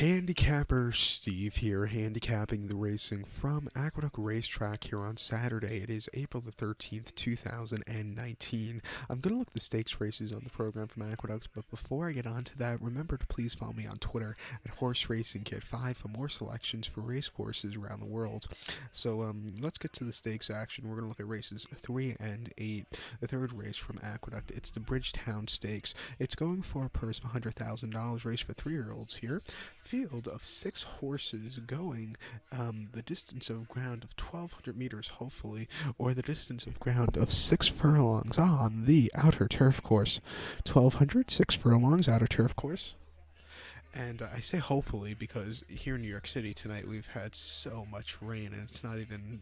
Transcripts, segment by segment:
Handicapper Steve here, handicapping the racing from Aqueduct Racetrack here on Saturday. It is April the 13th, 2019. I'm going to look at the stakes races on the program from Aqueduct, but before I get on to that, remember to please follow me on Twitter at Horse Racing Kid 5 for more selections for race courses around the world. So let's get to the stakes action. We're going to look at races 3 and 8. The third race from Aqueduct, it's the Bridgetown Stakes. It's going for a purse of $100,000, race for 3-year-olds here. Field of 6 horses going the distance of ground of 1,200 meters, hopefully, or the distance of ground of 6 furlongs on the outer turf course. 1,200, 6 furlongs, outer turf course. And I say hopefully because here in New York City tonight we've had so much rain, and it's not even,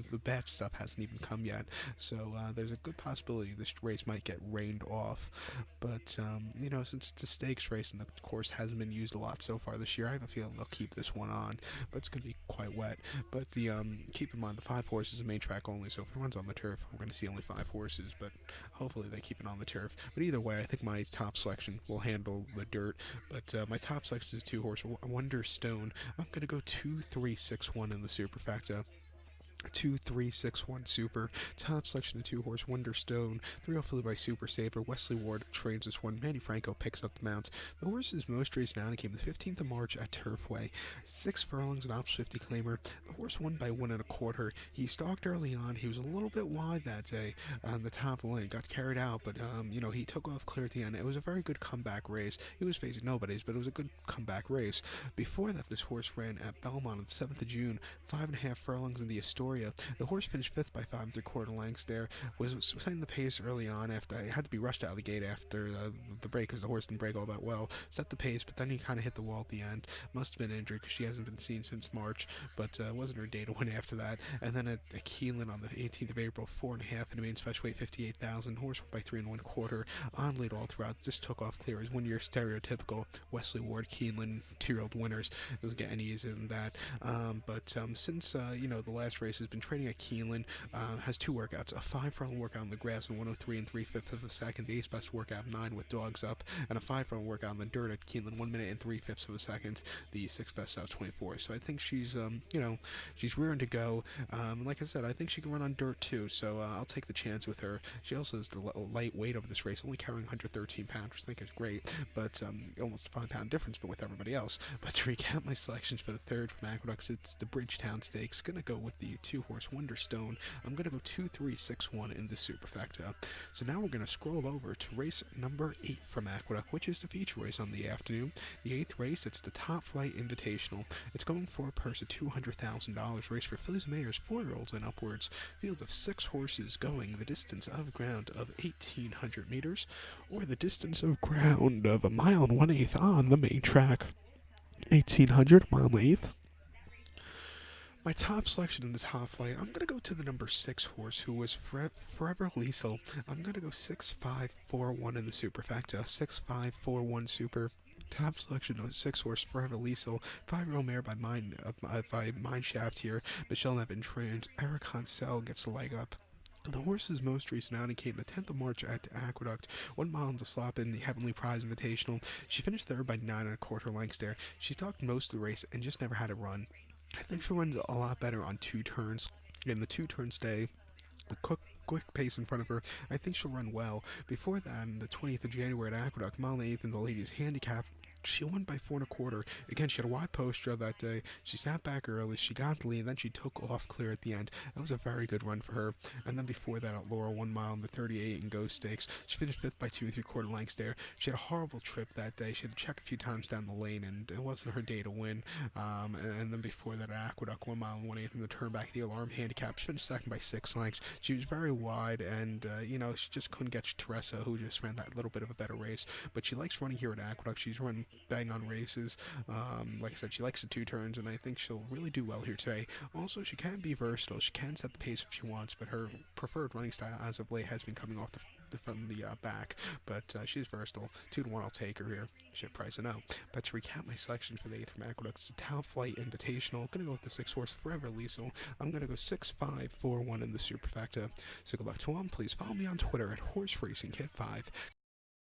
the bad stuff hasn't even come yet. So there's a good possibility this race might get rained off. But, since it's a stakes race and the course hasn't been used a lot so far this year, I have a feeling they'll keep this one on. But it's going to be quite wet. But keep in mind, the 5 horses is the main track only, so if it runs on the turf, we're going to see only 5 horses. But hopefully they keep it on the turf. But either way, I think my top selection will handle the dirt. But my top selection is 2-horse Wonder Stone. I'm going to go 2-3-6-1 in the superfecta. 2-3-6-1 Super. Top selection of 2-horse Wonder Stone. 3-0 filly by Super Saver. Wesley Ward trains this one. Manny Franco picks up the mount. The horse's most race now came the 15th of March at Turfway. 6 furlongs and ops 50 claimer. The horse won by 1 1/4. He stalked early on. He was a little bit wide that day on the top lane. Got carried out, but he took off clear at the end. It was a very good comeback race. He was facing nobodies, but it was a good comeback race. Before that, this horse ran at Belmont on the 7th of June. 5.5 furlongs in the Astoria. The horse finished 5th by 5 3/4 lengths there. Was setting the pace early on after I had to be rushed out of the gate after the break because the horse didn't break all that well. Set the pace, but then he kind of hit the wall at the end. Must have been injured because she hasn't been seen since March, but it wasn't her day to win after that. And then at Keeneland on the 18th of April, 4.5 in the main special weight, 58,000. Horse went by 3 1/4. On lead all throughout. Just took off clear as 1 year stereotypical Wesley Ward Keeneland 2-year-old winners. Doesn't get any easier than that. But since the last race has been training at Keeneland, has 2 workouts, a 5 furlong workout on the grass in 103 3/5 of a second, the ace best workout 9 with dogs up, and a 5 furlong workout on the dirt at Keeneland 1 minute and 3/5 of a second, the 6th best out 24. So I think she's she's rearing to go. Like I said, I think she can run on dirt too, so I'll take the chance with her. She also is the lightweight of this race, only carrying 113 pounds, which I think is great, but almost a 5-pound difference, but with everybody else. But to recap my selections for the third from Aqueducts, it's the Bridgetown Stakes. Gonna go with the 2-horse Wonder Stone. I'm gonna go 2-3-6-1 in the superfecta. So now we're gonna scroll over to race number 8 from Aqueduct, which is the feature race on the afternoon. The 8th race, it's the Top Flight Invitational. It's going for a purse of $200,000, race for fillies and mares, 4-year-olds and upwards. Field of 6 horses going the distance of ground of 1,800 meters, or the distance of ground of 1 1/8 on the main track. 1,800, mile and 1/8. My top selection in the top flight, I'm going to go to the number 6 horse, who was Forever Liesel. I'm going to go 6-5-4-1 in the superfecta. 6-5-4-1 super. Top selection of 6 horse Forever Liesel. 5-year-old mare by Mineshaft here. Michelle Nevin trains. Eric Hansel gets the leg up. The horse's most recent outing came the 10th of March at Aqueduct. 1 mile into slop in the Heavenly Prize Invitational. She finished third by 9 1/4 lengths there. She stalked most of the race and just never had a run. I think she runs a lot better on 2 turns. In the 2 turn stay, a quick pace in front of her, I think she'll run well. Before that, on the 20th of January at Aqueduct, mile and 1/8 in the ladies' handicap, she won by 4 1/4. Again, she had a wide posture that day. She sat back early. She got the lead, and then she took off clear at the end. That was a very good run for her. And then before that, at Laurel, 1 mile in the 38 and Ghost Stakes, she finished 5th by 2 3/4 lengths there. She had a horrible trip that day. She had to check a few times down the lane, and it wasn't her day to win. And then before that, at Aqueduct, 1 mile and 1/8 in the turn back, the alarm handicap. She finished second by 6 lengths. She was very wide, and she just couldn't get Teresa, who just ran that little bit of a better race. But she likes running here at Aqueduct. She's run bang on races. Like I said, she likes the 2 turns, and I think she'll really do well here today. Also, she can be versatile. She can set the pace if she wants, but her preferred running style as of late has been coming off from the back. But she's versatile. 2-1, I'll take her here. Shit price, I know. But to recap my selection for the 8th from Aqueduct, it's the Top Flight Invitational. I'm going to go with the 6 horse Forever Liesel. I'm going to go 6-5-4-1 in the superfecta. So good luck to all. Please follow me on Twitter at Horse Racing Kid 5.